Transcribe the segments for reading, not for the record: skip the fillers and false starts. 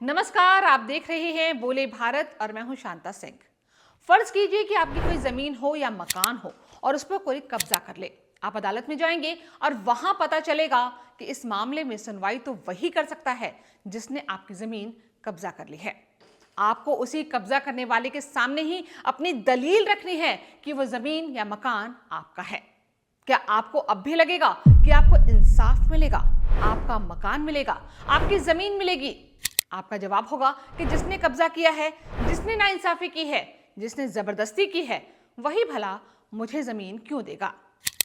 नमस्कार, आप देख रहे हैं बोले भारत और मैं हूं शांता सिंह। फर्ज कीजिए कि आपकी कोई जमीन हो या मकान हो और उस पर कोई कब्जा कर ले। आप अदालत में जाएंगे और वहां पता चलेगा कि इस मामले में सुनवाई तो वही कर सकता है जिसने आपकी जमीन कब्जा कर ली है। आपको उसी कब्जा करने वाले के सामने ही अपनी दलील रखनी है कि वो जमीन या मकान आपका है। क्या आपको अब भी लगेगा कि आपको इंसाफ मिलेगा, आपका मकान मिलेगा, आपकी जमीन मिलेगी? आपका जवाब होगा कि जिसने कब्जा किया है, जिसने नाइंसाफी की है, जिसने जबरदस्ती की है, वही भला मुझे जमीन क्यों देगा।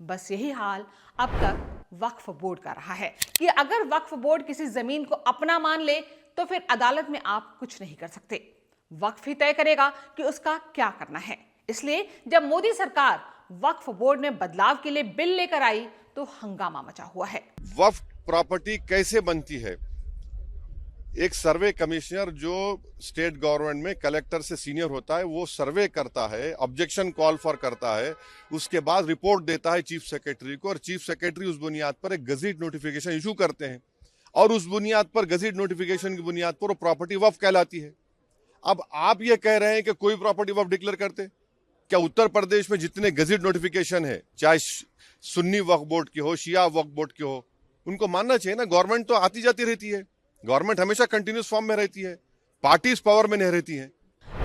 बस यही हाल अब तक वक्फ बोर्ड का रहा है कि अगर वक्फ बोर्ड किसी जमीन को अपना मान ले तो फिर अदालत में आप कुछ नहीं कर सकते। वक्फ ही तय करेगा कि उसका क्या करना है। इसलिए जब मोदी सरकार वक्फ बोर्ड में बदलाव के लिए बिल लेकर आई तो हंगामा मचा हुआ है। वक्फ प्रॉपर्टी कैसे बनती है? एक सर्वे कमिश्नर जो स्टेट गवर्नमेंट में कलेक्टर से सीनियर होता है, वो सर्वे करता है, ऑब्जेक्शन कॉल फॉर करता है, उसके बाद रिपोर्ट देता है चीफ सेक्रेटरी को, और चीफ सेक्रेटरी उस बुनियाद पर एक गजीट नोटिफिकेशन इशू करते हैं और उस बुनियाद पर, गजीट नोटिफिकेशन की बुनियाद पर वो प्रॉपर्टी वक्फ कहलाती है। अब आप ये कह रहे हैं कि कोई प्रॉपर्टी वक्फ डिक्लेयर करते? क्या उत्तर प्रदेश में जितने गजीट नोटिफिकेशन है, चाहे सुन्नी वक्फ बोर्ड की हो, शिया वक्फ बोर्ड की हो, उनको मानना चाहिए ना। गवर्नमेंट तो आती जाती रहती है, गवर्नमेंट हमेशा कंटिन्यूस फॉर्म में रहती है, पार्टीज पावर में नहीं रहती हैं।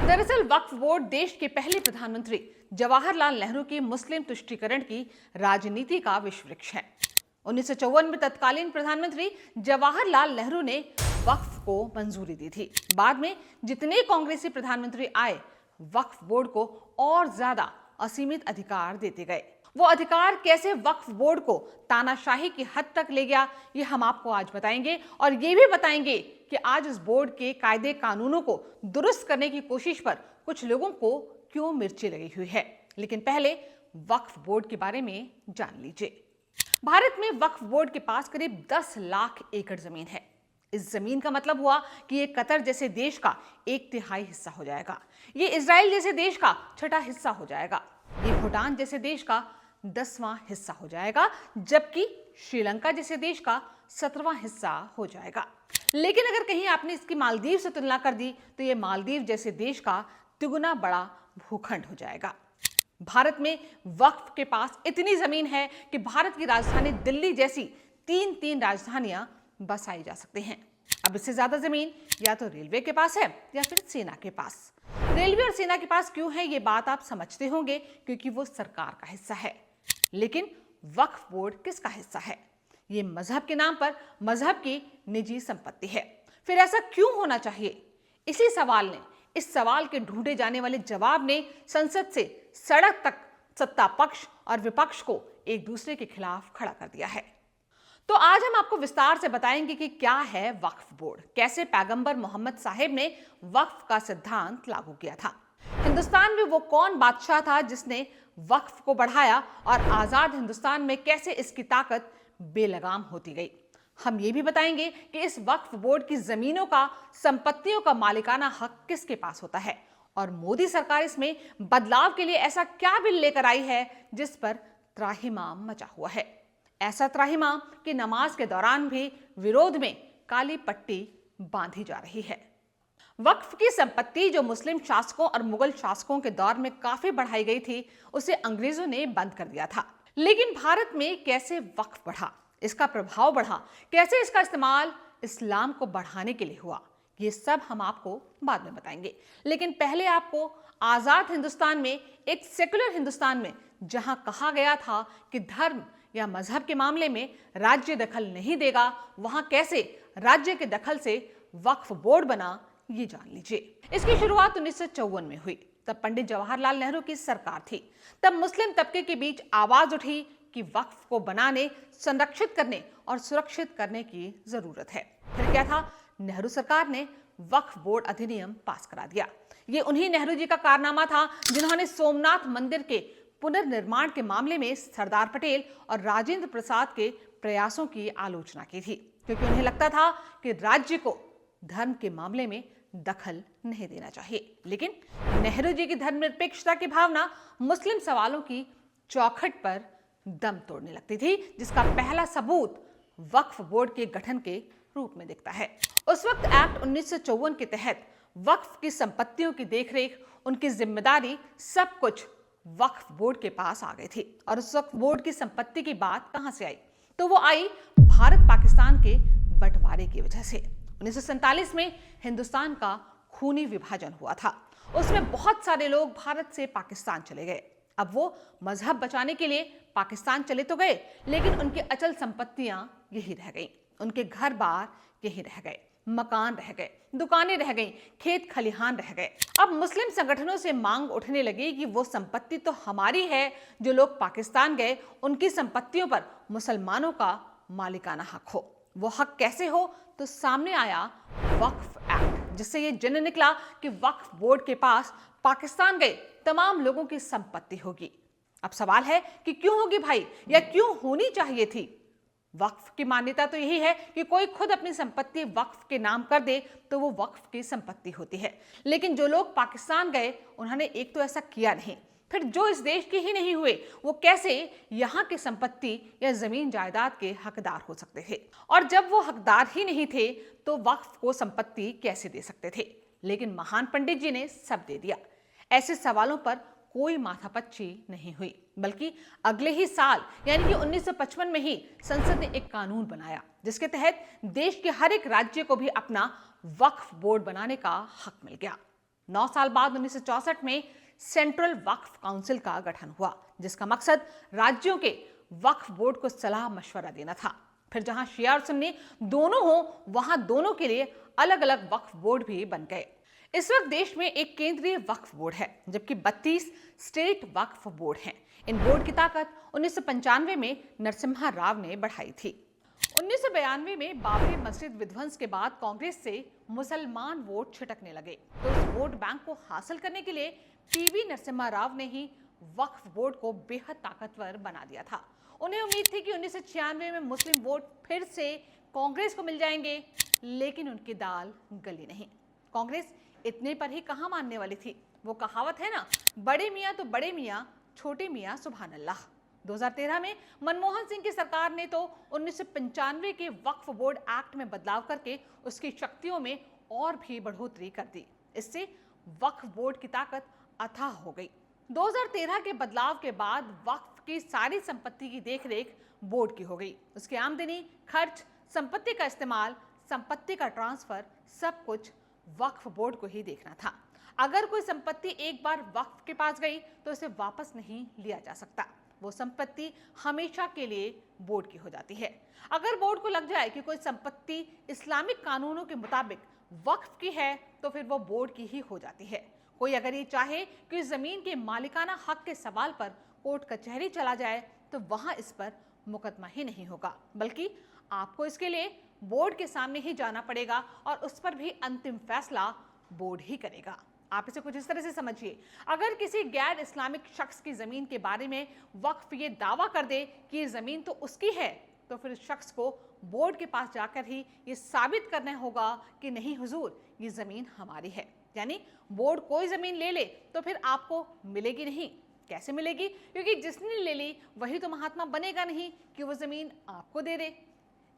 दरअसल वक्फ बोर्ड देश के पहले प्रधानमंत्री जवाहरलाल नेहरू की मुस्लिम तुष्टीकरण की राजनीति का विषय वृक्ष है। 1954 में तत्कालीन प्रधानमंत्री जवाहरलाल नेहरू ने वक्फ को मंजूरी दी थी। बाद में जितने कांग्रेसी प्रधानमंत्री आए, वक्फ बोर्ड को और ज्यादा असीमित अधिकार देते गए। वो अधिकार कैसे वक्फ बोर्ड को तानाशाही की हद तक ले गया, ये हम आपको आज बताएंगे और ये भी बताएंगे कि आज इस बोर्ड के कायदे कानूनों को दुरुस्त करने की कोशिश पर कुछ लोगों को क्यों मिर्ची लगी हुई है। लेकिन पहले वक्फ बोर्ड के बारे में जान लीजिए। भारत में वक्फ बोर्ड के पास करीब 10 लाख एकड़ जमीन है। इस जमीन का मतलब हुआ कि ये कतर जैसे देश का 1/3 हिस्सा हो जाएगा, ये इजराइल जैसे देश का 6वां हिस्सा हो जाएगा, ये भूटान जैसे देश का 10वां हिस्सा हो जाएगा, जबकि श्रीलंका जैसे देश का 17वां हिस्सा हो जाएगा। लेकिन अगर कहीं आपने इसकी मालदीव से तुलना कर दी तो ये मालदीव जैसे देश का तिगुना बड़ा भूखंड हो जाएगा। भारत में वक्फ के पास इतनी जमीन है कि भारत की राजधानी दिल्ली जैसी 3 राजधानियां बसाई जा सकती हैं। अब इससे ज्यादा जमीन या तो रेलवे के पास है या फिर सेना के पास। रेलवे और सेना के पास क्यों है, ये बात आप समझते होंगे, क्योंकि वो सरकार का हिस्सा है। लेकिन वक्फ बोर्ड किसका हिस्सा है? ये मजहब के नाम पर मजहब की निजी संपत्ति है। फिर ऐसा क्यों होना चाहिए? इस सवाल के ढूंढे जाने वाले जवाब ने संसद से सड़क तक सत्ता पक्ष और विपक्ष को एक दूसरे के खिलाफ खड़ा कर दिया है। तो आज हम आपको विस्तार से बताएंगे कि क्या है वक्फ बोर्ड, कैसे पैगंबर मोहम्मद साहिब ने वक्फ का सिद्धांत लागू किया था, हिंदुस्तान में वो कौन बादशाह था जिसने वक्फ को बढ़ाया, और आजाद हिंदुस्तान में कैसे इसकी ताकत बेलगाम होती गई। हम ये भी बताएंगे कि इस वक्फ बोर्ड की जमीनों का, संपत्तियों का मालिकाना हक किसके पास होता है, और मोदी सरकार इसमें बदलाव के लिए ऐसा क्या बिल लेकर आई है जिस पर त्राहिमाम मचा हुआ है। ऐसा त्राहिमाम कि नमाज के दौरान भी विरोध में काली पट्टी बांधी जा रही है। वक्फ की संपत्ति जो मुस्लिम शासकों और मुगल शासकों के दौर में काफी बढ़ाई गई थी, उसे अंग्रेजों ने बंद कर दिया था। लेकिन भारत में कैसे वक्फ बढ़ा, इसका प्रभाव बढ़ा, कैसे इसका इस्तेमाल इस्लाम को बढ़ाने के लिए हुआ, ये सब हम आपको बाद में बताएंगे। लेकिन पहले आपको आजाद हिंदुस्तान में, एक सेकुलर हिंदुस्तान में, जहां कहा गया था कि धर्म या मजहब के मामले में राज्य दखल नहीं देगा, वहां कैसे राज्य के दखल से वक्फ बोर्ड बना, ये जान लीजिए। इसकी शुरुआत 1954 में हुई। तब पंडित जवाहरलाल नेहरू की सरकार थी। तब मुस्लिम तबके के बीच आवाज उठी कि वक्फ को बनाने, संरक्षित करने और सुरक्षित करने की जरूरत है। फिर क्या था? नेहरू सरकार ने वक्फ बोर्ड अधिनियम पास करा दिया। ये उन्हीं नेहरू जी का कारनामा था जिन्होंने सोमनाथ मंदिर के पुनर्निर्माण के मामले में सरदार पटेल और राजेंद्र प्रसाद के प्रयासों की आलोचना की थी, क्योंकि उन्हें लगता था कि राज्य को धर्म के मामले में दखल नहीं देना चाहिए। लेकिन नेहरू जी की धर्मनिरपेक्षता की भावना मुस्लिम सवालों की चौखट पर दम तोड़ने लगती थी, जिसका पहला सबूत वक्फ बोर्ड के गठन के रूप में दिखता है। उस वक्त एक्ट 1954 के तहत वक्फ की संपत्तियों की देखरेख, उनकी जिम्मेदारी, सब कुछ वक्फ बोर्ड के पास आ गई थी। और उस वक्त बोर्ड की संपत्ति की बात कहां से आई? तो वो आई भारत पाकिस्तान के बंटवारे की वजह से। 1947 में हिंदुस्तान का खूनी विभाजन हुआ था। उसमें बहुत सारे लोग भारत से पाकिस्तान चले गए। अब वो मजहब बचाने के लिए पाकिस्तान चले तो गए, लेकिन उनकी अचल संपत्तियां यही रह गईं। उनके घर बार यही रह गए, मकान रह गए, दुकानें रह गईं, खेत खलिहान रह गए। अब मुस्लिम संगठनों से मांग उठने लगी कि वो संपत्ति तो हमारी है, जो लोग पाकिस्तान गए उनकी संपत्तियों पर मुसलमानों का मालिकाना हक हो। वो हक कैसे हो? तो सामने आया वक्फ एक्ट, जिससे ये जिन्न निकला कि वक्फ बोर्ड के पास पाकिस्तान गए तमाम लोगों की संपत्ति होगी। अब सवाल है कि क्यों होगी भाई, या क्यों होनी चाहिए थी? वक्फ की मान्यता तो यही है कि कोई खुद अपनी संपत्ति वक्फ के नाम कर दे तो वो वक्फ की संपत्ति होती है। लेकिन जो लोग पाकिस्तान गए उन्होंने एक तो ऐसा किया नहीं, फिर जो इस देश के ही नहीं हुए वो कैसे यहाँ की संपत्ति या जमीन जायदाद के हकदार हो सकते थे? और जब वो हकदार ही नहीं थे तो वक्फ को संपत्ति कैसे दे सकते थे? लेकिन महान पंडित जी ने सब दे दिया। ऐसे सवालों पर कोई माथापच्ची नहीं हुई, बल्कि अगले ही साल यानी कि 1955 में ही संसद ने एक कानून बनाया, जिसके तहत देश के हर एक राज्य को भी अपना वक्फ बोर्ड बनाने का हक मिल गया। 9 साल बाद 1964 में सेंट्रल वक्फ काउंसिल का गठन हुआ, जिसका मकसद राज्यों के वक्फ बोर्ड को सलाह मशवरा देना था। फिर जहां शिया और सुन्नी दोनों हो, वहां दोनों के लिए अलग अलग वक्फ बोर्ड भी बन गए। इस वक्त देश में एक केंद्रीय वक्फ बोर्ड है, जबकि 32 स्टेट वक्फ बोर्ड हैं। इन बोर्ड की ताकत 1995 में नरसिम्हा राव ने बढ़ाई थी। 1992 में बाबरी मस्जिद विध्वंस के बाद कांग्रेस से मुसलमान वोट छिटकने लगे, तो इस वोट बैंक को हासिल करने के लिए पीवी नरसिम्हा राव ने ही वक्फ बोर्ड को बेहद ताकतवर बना दिया था। उन्हें उम्मीद थी कि 1996 में मुस्लिम वोट फिर से कांग्रेस को मिल जाएंगे, लेकिन उनकी दाल गली नहीं। कांग्रेस इतने पर ही कहां मानने वाली थी। वो कहावत है ना, बड़े मियाँ तो बड़े मियाँ, छोटे मियाँ सुभान अल्लाह। 2013 में मनमोहन सिंह की सरकार ने तो 1995 के वक्फ बोर्ड एक्ट में बदलाव करके उसकी शक्तियों में और भी बढ़ोतरी कर दी। इससे वक्फ बोर्ड की ताकत अथाह हो गई। 2013 के बदलाव के बाद वक्फ की सारी संपत्ति की देखरेख बोर्ड की हो गई। उसकी आमदनी, खर्च, संपत्ति का इस्तेमाल, संपत्ति का ट्रांसफर, सब कुछ वक्फ बोर्ड को ही देखना था। अगर कोई संपत्ति एक बार वक्फ के पास गई तो उसे वापस नहीं लिया जा सकता। वो संपत्ति हमेशा के लिए बोर्ड की हो जाती है। अगर बोर्ड को लग जाए कि कोई संपत्ति इस्लामिक कानूनों के मुताबिक वक्फ की है तो फिर वो बोर्ड की ही हो जाती है। कोई अगर ये चाहे कि जमीन के मालिकाना हक के सवाल पर कोर्ट कचहरी चला जाए तो वहां इस पर मुकदमा ही नहीं होगा, बल्कि आपको इसके लिए बोर्ड के सामने ही जाना पड़ेगा और उस पर भी अंतिम फैसला बोर्ड ही करेगा। आप इसे कुछ इस तरह से समझिए, अगर किसी गैर इस्लामिक शख्स की जमीन के बारे में वक्फ ये दावा कर दे कि ये जमीन तो उसकी है, तो फिर उस शख्स को बोर्ड के पास जाकर ही ये साबित करना होगा कि नहीं हुजूर, ये जमीन हमारी है। यानी बोर्ड कोई जमीन ले ले तो फिर आपको मिलेगी नहीं। कैसे मिलेगी? क्योंकि जिसने ले ली वही तो महात्मा बनेगा नहीं कि वो जमीन आपको दे दे।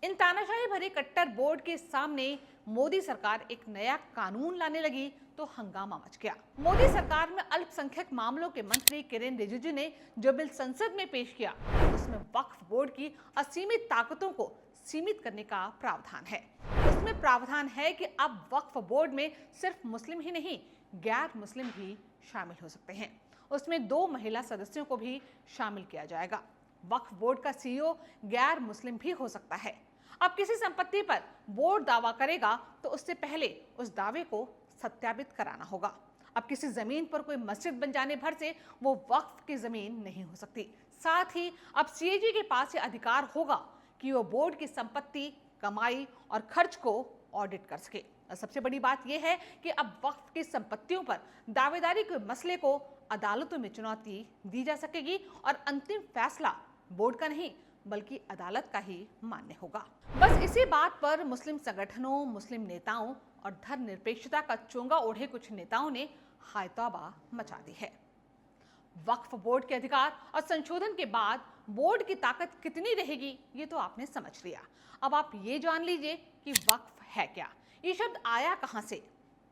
इन तानाशाही भरे कट्टर बोर्ड के सामने मोदी सरकार एक नया कानून लाने लगी तो हंगामा मच गया। मोदी सरकार में अल्पसंख्यक मामलों के मंत्री किरेन रिजिजू ने जो बिल संसद में पेश किया, उसमें वक्फ बोर्ड की असीमित ताकतों को सीमित करने का प्रावधान है। उसमें प्रावधान है कि अब वक्फ बोर्ड में सिर्फ मुस्लिम ही नहीं, गैर मुस्लिम भी शामिल हो सकते हैं। उसमें 2 महिला सदस्यों को भी शामिल किया जाएगा। वक्फ बोर्ड का सीईओ गैर मुस्लिम भी हो सकता है। अब किसी संपत्ति पर बोर्ड दावा करेगा तो उससे पहले उस दावे को सत्यापित कराना होगा। अब किसी जमीन पर कोई मस्जिद बन जाने भर से वो वक्फ की जमीन नहीं हो सकती। साथ ही अब सीएजी के पास ये अधिकार होगा कि वो बोर्ड की संपत्ति, कमाई और खर्च को ऑडिट कर सके। और सबसे बड़ी बात यह है कि अब वक्फ की संपत्तियों पर दावेदारी के मसले को अदालतों में चुनौती दी जा सकेगी और अंतिम फैसला बोर्ड का नहीं बल्कि अदालत का ही मान्य होगा। बस इसी बात पर मुस्लिम संगठनों, मुस्लिम नेताओं और धर्मनिरपेक्षता का चोंगा ओढ़े कुछ नेताओं ने हाय तौबा मचा दी है। वक्फ बोर्ड के अधिकार और संशोधन के बाद बोर्ड की ताकत कितनी रहेगी ये तो आपने समझ लिया। अब आप ये जान लीजिए कि वक्फ है क्या। ये शब्द आया कहां से?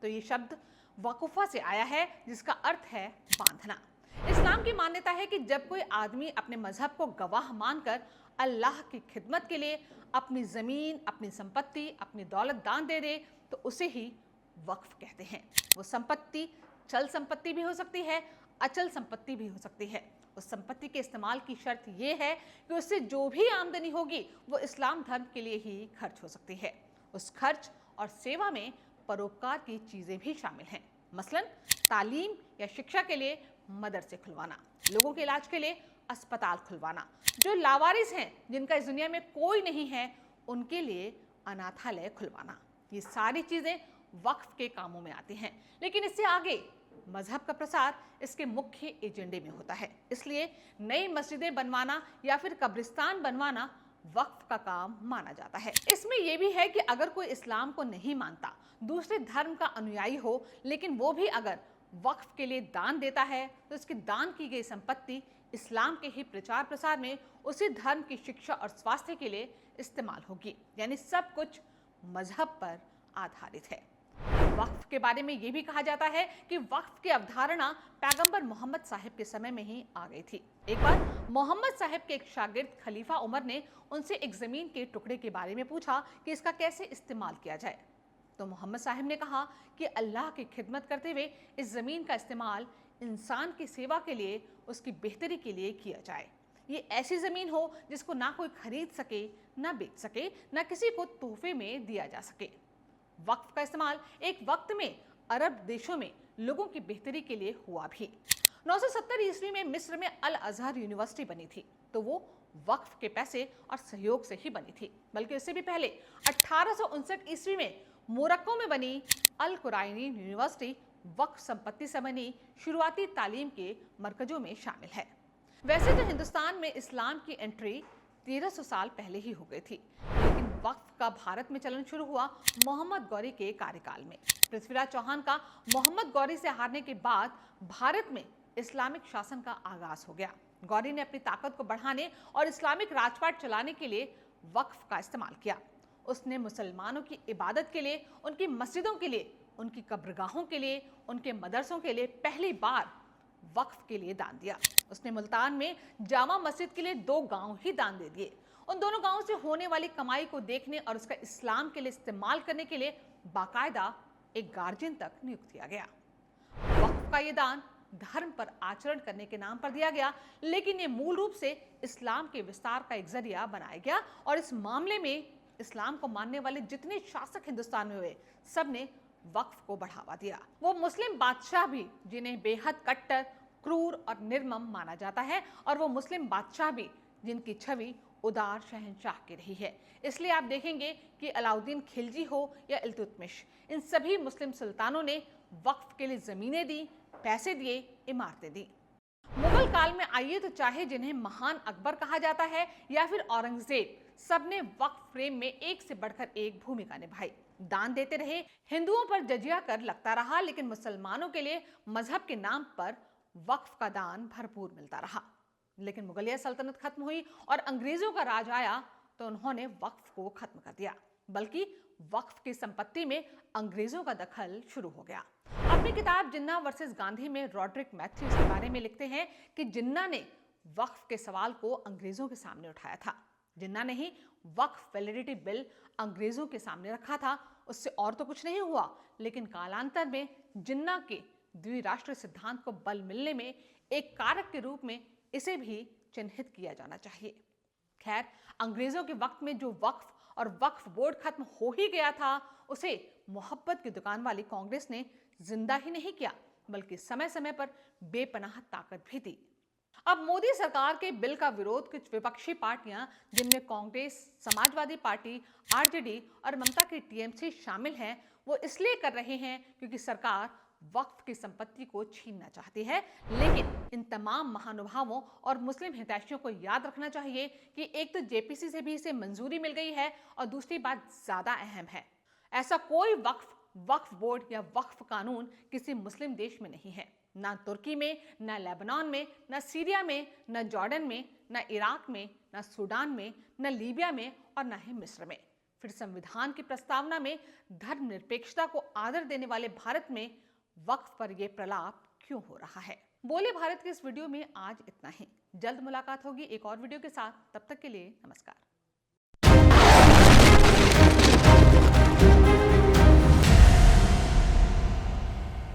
तो ये शब्द वकुफा से आया है, जिसका अर्थ है बांधना। इस्लाम की मान्यता है कि जब कोई आदमी अपने मजहब को गवाह मानकर अल्लाह की खिदमत के लिए अपनी जमीन, अपनी संपत्ति, अपनी दौलत दान दे दे तो उसे ही वक्फ कहते हैं। वो संपत्ति चल संपत्ति भी हो सकती है, अचल संपत्ति भी हो सकती है। उस संपत्ति के इस्तेमाल की शर्त यह है कि उससे जो भी आमदनी होगी वो इस्लाम धर्म के लिए ही खर्च हो सकती है। उस खर्च और सेवा में परोपकार की चीजें भी शामिल हैं, मसलन तालीम या शिक्षा के लिए मदरसे खुलवाना, लोगों के इलाज के लिए अस्पताल खुलवाना, जो लावारिस हैं, जिनका इस दुनिया में कोई नहीं है, उनके लिए अनाथालय खुलवाना। ये सारी चीजें वक्फ के कामों में आती हैं। लेकिन इससे आगे मजहब का प्रसार इसके मुख्य एजेंडे में होता है। इसलिए नई मस्जिदें बनवाना या फिर कब्रिस्तान बनवाना वक्फ का काम माना जाता है। इसमें यह भी है कि अगर कोई इस्लाम को नहीं मानता, दूसरे धर्म का अनुयायी हो, लेकिन वो भी अगर वक्फ के लिए दान देता है तो उसकी दान की गई संपत्ति इस्लाम के ही प्रचार प्रसार में उसी धर्म की शिक्षा और स्वास्थ्य के लिए इस्तेमाल होगी। यानी सब कुछ मजहब पर आधारित है। वक्फ के बारे में यह भी कहा जाता है कि वक्फ की अवधारणा पैगंबर मोहम्मद साहिब के समय में ही आ गई थी। एक बार मोहम्मद साहिब के एक शागिर्द खलीफा उमर ने उनसे एक जमीन के टुकड़े के बारे में पूछा कि इसका कैसे इस्तेमाल किया जाए। तो मोहम्मद साहिब ने कहा कि अल्लाह की खिदमत करते हुए इस जमीन का इस्तेमाल इंसान की सेवा के लिए, उसकी बेहतरी के लिए किया जाए। ये ऐसी जमीन हो जिसको ना कोई खरीद सके, ना बेच सके, ना किसी को तोहफे में दिया जा सके। वक्फ का इस्तेमाल एक वक्त में अरब देशों में लोगों की बेहतरी के लिए हुआ भी। 970 ईस्वी में मिस्र में अल अजहर यूनिवर्सिटी बनी थी, तो वो वक्फ के पैसे और सहयोग से ही बनी थी। बल्कि इससे भी पहले 1859 ईस्वी में मोरक्को में बनी अल कुराइनी यूनिवर्सिटी वक्फ संपत्ति से बनी शुरुआती तालीम के मरकजों में शामिल है। वैसे तो हिंदुस्तान में इस्लाम की एंट्री 1300 साल पहले ही हो गई थी, लेकिन वक्फ का भारत में चलन शुरू हुआ मोहम्मद गौरी के कार्यकाल में। पृथ्वीराज चौहान का मोहम्मद गौरी से हारने के बाद भारत में इस्लामिक शासन का आगाज हो गया। गौरी ने अपनी ताकत को बढ़ाने और इस्लामिक राजपाट चलाने के लिए वक्फ का इस्तेमाल किया। उसने मुसलमानों की इबादत के लिए, उनकी मस्जिदों के लिए, उनकी कब्रगाहों के लिए, उनके मदरसों के लिए पहली बार वक्फ के लिए दान दिया। उसने मुल्तान में जामा मस्जिद के लिए 2 गांव ही दान दे दिए। उन दोनों गांवों से होने वाली कमाई को देखने और उसका इस्लाम के लिए इस्तेमाल करने के लिए बाकायदा एक गार्जियन तक नियुक्त किया गया। वक्फ का ये दान धर्म पर आचरण करने के नाम पर दिया गया, लेकिन ये मूल रूप से इस्लाम के विस्तार का एक जरिया बनाया गया। और इस मामले में इस्लाम को मानने वाले जितने शासक हिंदुस्तान में हुए, सब ने वक्फ को बढ़ावा दिया। वो मुस्लिम बादशाह भी, जिन्हें बेहद कट्टर, क्रूर और निर्मम माना जाता है, और वो मुस्लिम बादशाह भी जिनकी छवि उदार शहंशाह की रही है। इसलिए आप देखेंगे कि अलाउद्दीन खिलजी हो या इल्तुतमिश, इन सभी मुस्लिम सुल्तानों ने वक्फ के लिए जमीनें दी, पैसे दिए, इमारतें दी। मुगल काल में आइए तो चाहे जिन्हें महान अकबर कहा जाता है या फिर औरंगजेब, सबने वक्फ फ्रेम में एक से बढ़कर एक भूमिका निभाई। दान देते रहे, हिंदुओं पर जजिया कर लगता रहा, लेकिन मुसलमानों के लिए मजहब के नाम पर वक्फ का दान भरपूर मिलता रहा। लेकिन मुगलिया सल्तनत खत्म हुई और अंग्रेजों का राज आया तो उन्होंने वक्फ को खत्म कर दिया, बल्कि वक्फ की संपत्ति में अंग्रेजों का दखल शुरू हो गया। अपनी किताब जिन्ना वर्सेस गांधी में रॉड्रिक मैथ्यूज के बारे में लिखते हैं कि जिन्ना ने वक्फ के सवाल को अंग्रेजों के सामने उठाया था। जिन्ना ने ही वक्फ वैलिडिटी बिल अंग्रेजों के सामने रखा था। उससे और तो कुछ नहीं हुआ, लेकिन कालांतर में जिन्ना के द्विराष्ट्र सिद्धांत को बल मिलने में एक कारक के रूप में इसे भी चिन्हित किया जाना चाहिए। खैर, अंग्रेजों के वक्त में जो वक्फ और वक्फ बोर्ड खत्म हो ही गया था, उसे मोहब्बत की दुकान वाली कांग्रेस ने जिंदा ही नहीं किया, बल्कि समय समय पर बेपनाह ताकत भी दी। अब मोदी सरकार के बिल का विरोध कुछ विपक्षी पार्टियां, जिनमें कांग्रेस, समाजवादी पार्टी, आरजेडी और ममता की टीएमसी शामिल हैं, वो इसलिए कर रहे हैं क्योंकि सरकार वक्फ की संपत्ति को छीनना चाहती है। लेकिन इन तमाम महानुभावों और मुस्लिम हितैषियों को याद रखना चाहिए कि एक तो जेपीसी से भी इसे मंजूरी मिल गई है, और दूसरी बात ज्यादा अहम है, ऐसा कोई वक्फ बोर्ड या वक्फ कानून किसी मुस्लिम देश में नहीं है। ना तुर्की में, न लेबनान में, न सीरिया में, न जॉर्डन में, न इराक में, न सूडान में, न लीबिया में और न ही मिस्र में। फिर संविधान की प्रस्तावना में धर्मनिरपेक्षता को आदर देने वाले भारत में वक्फ पर यह प्रलाप क्यों हो रहा है? बोले भारत के इस वीडियो में आज इतना ही। जल्द मुलाकात होगी एक और वीडियो के साथ। तब तक के लिए नमस्कार।